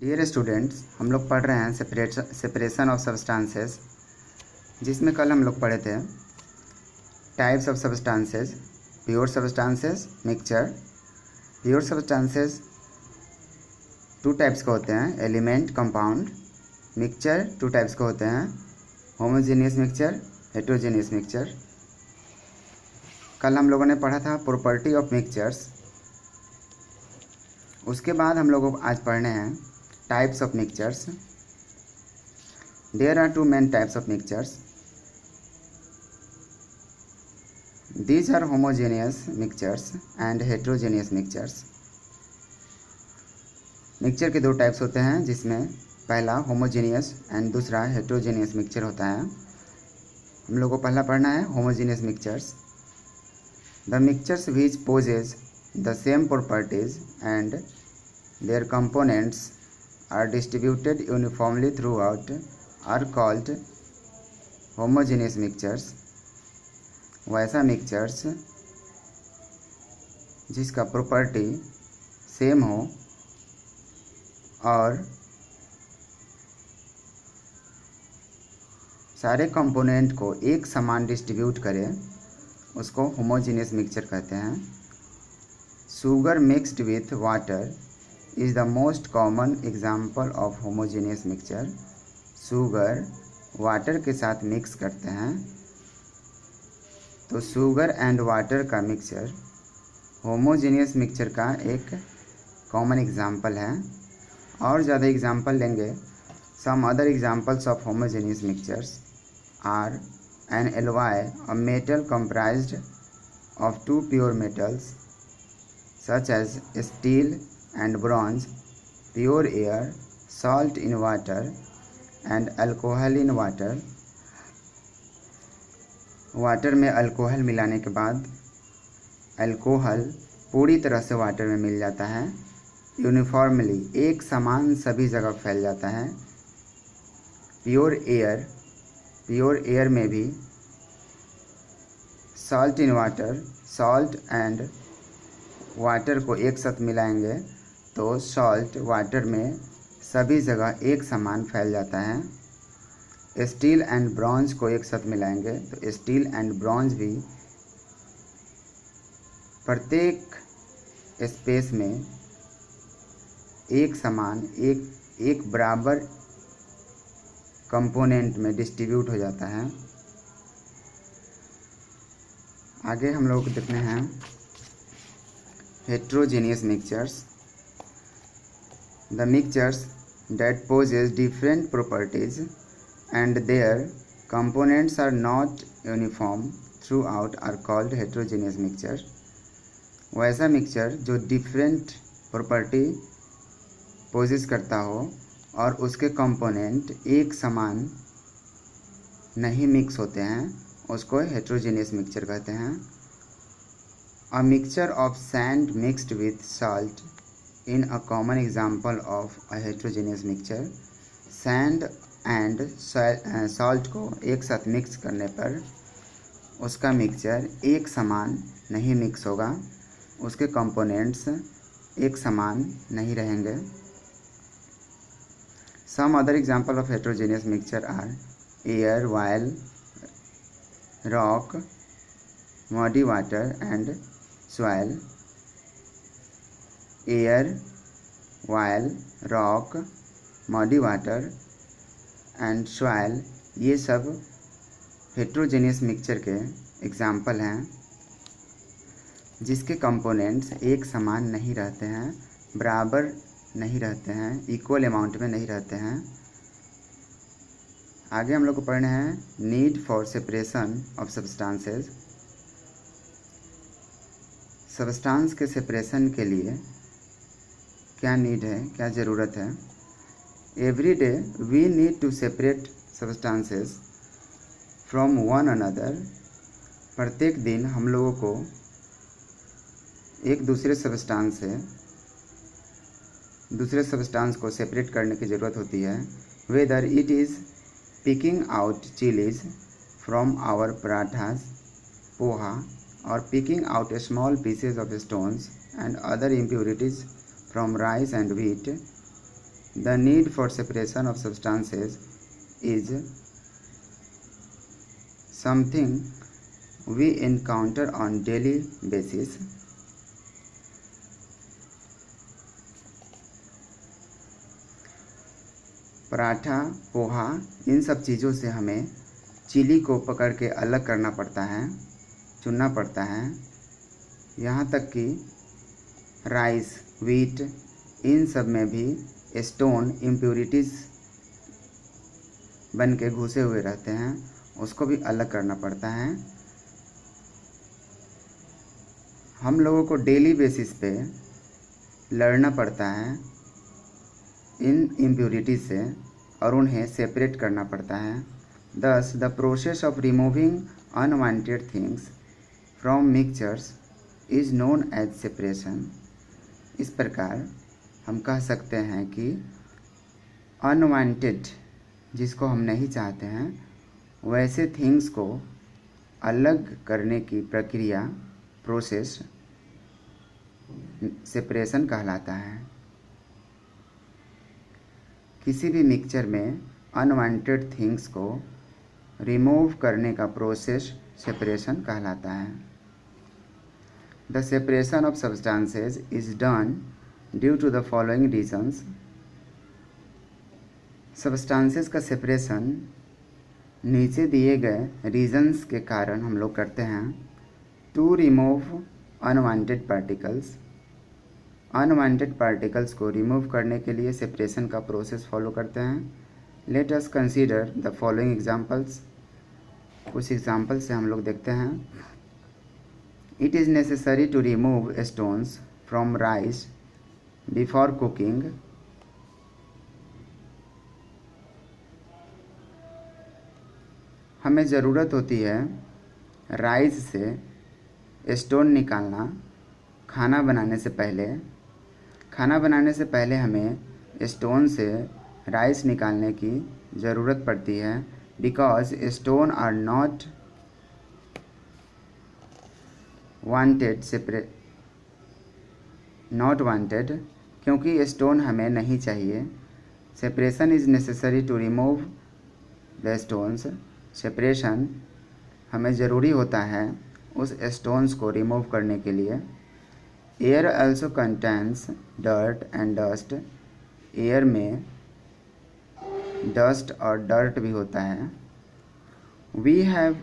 Dear students, हम लोग पढ़ रहे हैं सेपरेशन ऑफ सब्सटेंसेस, जिसमें कल हम लोग पढ़े थे types of substances, pure substances, mixture. Pure substances two types के होते हैं, element, compound. Mixture two types के होते हैं, होमोजेनियस मिक्सचर, हेटेरोजेनियस मिक्सचर। कल हम लोगों ने पढ़ा था प्रॉपर्टी ऑफ मिक्सचर्स। उसके बाद हम लोगों को आज पढ़ने हैं types of mixtures. There are two main types of mixtures. These are homogeneous mixtures and heterogeneous mixtures. Mixture के दो टाइप्स होते हैं, जिसमें पहला होमोजेनियस एंड दूसरा हेटेरोजेनियस मिक्सचर होता है। हम लोग को पहला पढ़ना है homogeneous mixtures. The mixtures which possess the same properties and their components are distributed uniformly throughout are called homogeneous mixtures. वैसा मिक्सचर्स जिसका प्रॉपर्टी सेम हो और सारे कंपोनेंट को एक समान डिस्ट्रीब्यूट करे, उसको होमोजेनियस मिक्सचर कहते हैं। Sugar mixed with water is the most common example of homogeneous mixture. Sugar water के साथ मिक्स करते हैं तो शुगर एंड वाटर का मिक्सचर होमोजेनियस मिक्सचर का एक कॉमन एग्जाम्पल है। और ज़्यादा एग्जाम्पल लेंगे, some other examples of homogeneous mixtures are an alloy, a metal comprised of two pure metals such as steel and bronze, pure air, salt in water and alcohol in water. Water में alcohol मिलाने के बाद alcohol पूरी तरह से water में मिल जाता है, यूनिफॉर्मली एक समान सभी जगह फैल जाता है। प्योर एयर में भी salt in water, salt and water को एक साथ मिलाएंगे तो सॉल्ट वाटर में सभी जगह एक समान फैल जाता है। स्टील एंड ब्रॉन्ज को एक साथ मिलाएंगे तो स्टील एंड ब्रॉन्ज भी प्रत्येक स्पेस में एक समान एक बराबर कंपोनेंट में डिस्ट्रीब्यूट हो जाता है। आगे हम लोग देखते हैं heterogeneous mixtures. The mixtures that possess different properties and their components are not uniform throughout are called heterogeneous mixture. वैसा मिक्सचर जो डिफरेंट प्रॉपर्टी पोजेस करता हो और उसके कंपोनेंट एक समान नहीं मिक्स होते हैं, उसको हेटेरोजेनियस मिक्सचर कहते हैं। A mixture of sand mixed with salt in a common example of a heterogeneous mixture. Sand and salt को एक साथ मिक्स करने पर उसका मिक्सचर एक समान नहीं मिक्स होगा, उसके कंपोनेंट्स एक समान नहीं रहेंगे। Some other example of heterogeneous mixture are air, oil, rock, muddy water and soil. Air, oil, rock, muddy water and soil, ये सब हेटेरोजेनियस मिक्सचर के एग्जाम्पल हैं जिसके कंपोनेंट्स एक समान नहीं रहते हैं, बराबर नहीं रहते हैं, इक्वल अमाउंट में नहीं रहते हैं। आगे हम लोग को पढ़ने हैं need for separation of substances. Substance के सेपरेशन के लिए क्या नीड है, क्या ज़रूरत है। Every day we need to separate substances from one another. प्रत्येक दिन हम लोगों को एक दूसरे सब्सटेंस को सेपरेट करने की ज़रूरत होती है। Whether it is picking out chilies from our parathas, poha, or picking out small pieces of stones and other impurities from rice and wheat, the need for separation of substances is something we encounter on daily basis. Paratha, poha, इन सब चीज़ों से हमें chilli को पकड़ के अलग करना पड़ता है, चुनना पड़ता है। यहाँ तक कि राइस, व्हीट, इन सब में भी स्टोन इम्प्योरिटीज़ बन के घुसे हुए रहते हैं, उसको भी अलग करना पड़ता है। हम लोगों को डेली बेसिस पे लड़ना पड़ता है इन इम्प्योरिटीज़ से और उन्हें सेपरेट करना पड़ता है। Thus, the process of removing unwanted things from mixtures is known as separation. इस प्रकार हम कह सकते हैं कि unwanted, जिसको हम नहीं चाहते हैं, वैसे थिंग्स को अलग करने की प्रक्रिया, प्रोसेस, सेपरेशन कहलाता है। किसी भी मिक्सचर में अनवांटेड थिंग्स को रिमूव करने का प्रोसेस सेपरेशन कहलाता है। The separation of substances is done due to the following reasons. Substances का सेपरेशन नीचे दिए गए रीजन्स के कारण हम लोग करते हैं। To remove unwanted particles, unwanted particles को रिमूव करने के लिए सेपरेशन का प्रोसेस फॉलो करते हैं। Let us consider the following examples. कुछ एग्जाम्पल से हम लोग देखते हैं। It is necessary to remove stones from rice before cooking. हमें ज़रूरत होती है राइस से स्टोन निकालना खाना बनाने से पहले। खाना बनाने से पहले हमें स्टोन से राइस निकालने की ज़रूरत पड़ती है। Because stone are not wanted not wanted, क्योंकि स्टोन हमें नहीं चाहिए। Separation is necessary to remove the stones. Separation हमें ज़रूरी होता है उस स्टोन्स को रिमूव करने के लिए। Air also contains dirt and dust. Air में डस्ट और डर्ट भी होता है। We have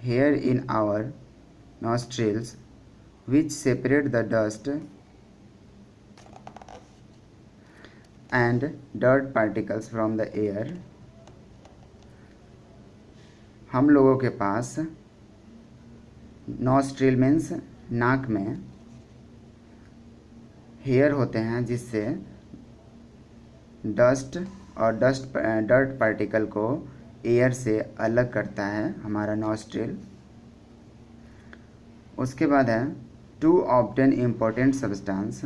hair in our nostrils which separate the dust and dirt particles from the air. हम लोगों के पास नॉस्ट्रिल मीन्स नाक में हेयर होते हैं जिससे डस्ट और डर्ट पार्टिकल को एयर से अलग करता है हमारा नॉस्ट्रिल। उसके बाद है टू ऑब्टेन इम्पोर्टेंट सब्सटेंस।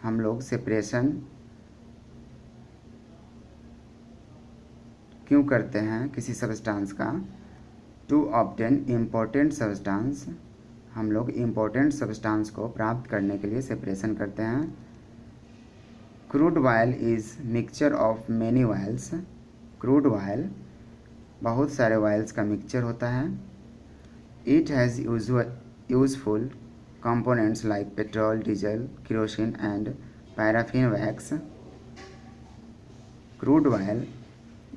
हम लोग सेपरेशन क्यों करते हैं किसी सब्सटेंस का? टू ऑब्टेन इम्पोर्टेंट सब्सटेंस, हम लोग इम्पोर्टेंट सब्सटेंस को प्राप्त करने के लिए सेपरेशन करते हैं। Crude oil is mixture of many oils. Crude oil बहुत सारे ऑयल्स का मिक्सचर होता है। It has useful components like petrol, diesel, kerosene and paraffin wax. Crude oil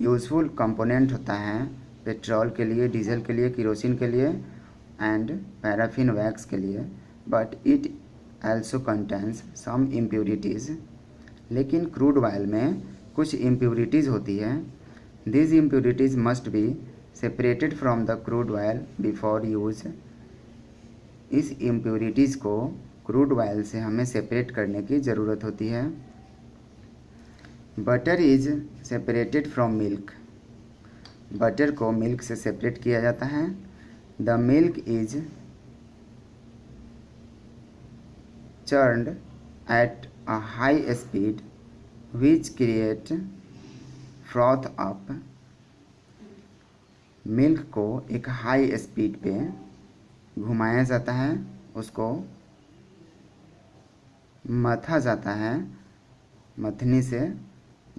useful component होता है पेट्रोल के लिए, डीजल के लिए, केरोसिन के लिए एंड पैराफिन वैक्स के लिए। But it also contains some impurities। लेकिन क्रूड ऑयल में कुछ इम्प्योरिटीज़ होती है। These impurities must be separated from the crude oil before use। इस इम्प्योरिटीज़ को क्रूड ऑयल से हमें सेपरेट करने की ज़रूरत होती है। Butter is separated from milk. Butter को मिल्क से सेपरेट किया जाता है। The milk is churned at a high speed which create froth up। Milk को एक हाई स्पीड पे घुमाया जाता है, उसको मथा जाता है, मथनी से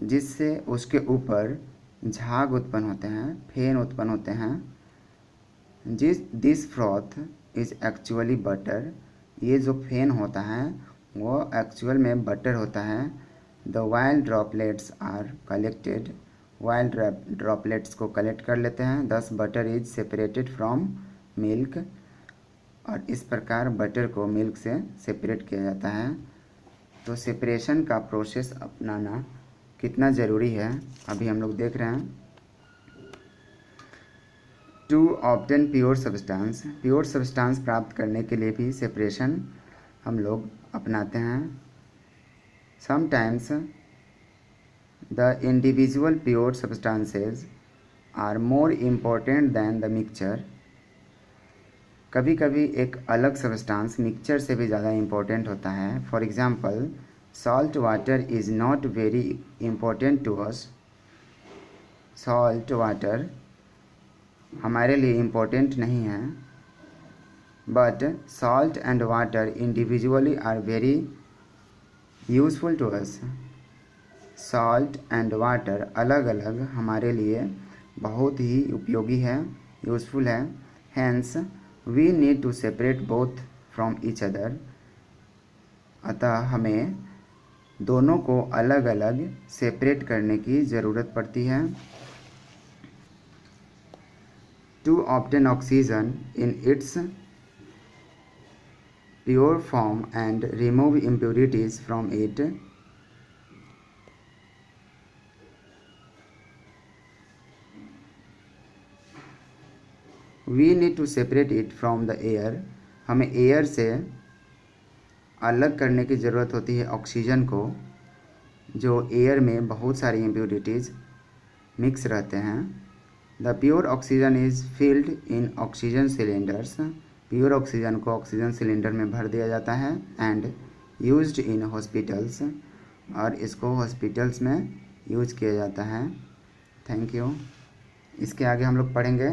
जिससे उसके ऊपर झाग उत्पन्न होते हैं, फेन उत्पन्न होते हैं। This froth is actually butter, ये जो फेन होता है वो एक्चुअल में बटर होता है। The whey droplets are collected, whey droplets को कलेक्ट कर लेते हैं। Thus butter is separated from milk, और इस प्रकार बटर को मिल्क से सेपरेट किया जाता है। तो सेपरेशन का प्रोसेस अपनाना कितना ज़रूरी है अभी हम लोग देख रहे हैं। To obtain pure substance, pure substance प्राप्त करने के लिए भी सेपरेशन हम लोग अपनाते हैं। Sometimes the individual pure substances are more important than the mixture, कभी कभी एक अलग सब्सटेंस मिक्सचर से भी ज़्यादा इम्पोर्टेंट होता है। For example salt water is not very important to us, salt water हमारे लिए इम्पोर्टेंट नहीं है, but salt and water individually are very useful to us. Salt and water अलग अलग हमारे लिए बहुत ही उपयोगी है, यूज़फुल है। Hence we need to separate both from each other, अतः हमें दोनों को अलग अलग सेपरेट करने की ज़रूरत पड़ती है। To obtain oxygen in its pure form and remove impurities from it, we need to separate it from the air, हमें एयर से अलग करने की ज़रूरत होती है ऑक्सीजन को, जो एयर में बहुत सारी इम्प्योरिटीज़ मिक्स रहते हैं। The pure oxygen is filled in oxygen cylinders, pure oxygen को ऑक्सीजन सिलेंडर में भर दिया जाता है। एंड यूज्ड इन हॉस्पिटल्स, और इसको हॉस्पिटल्स में यूज किया जाता है। Thank you. इसके आगे हम लोग पढ़ेंगे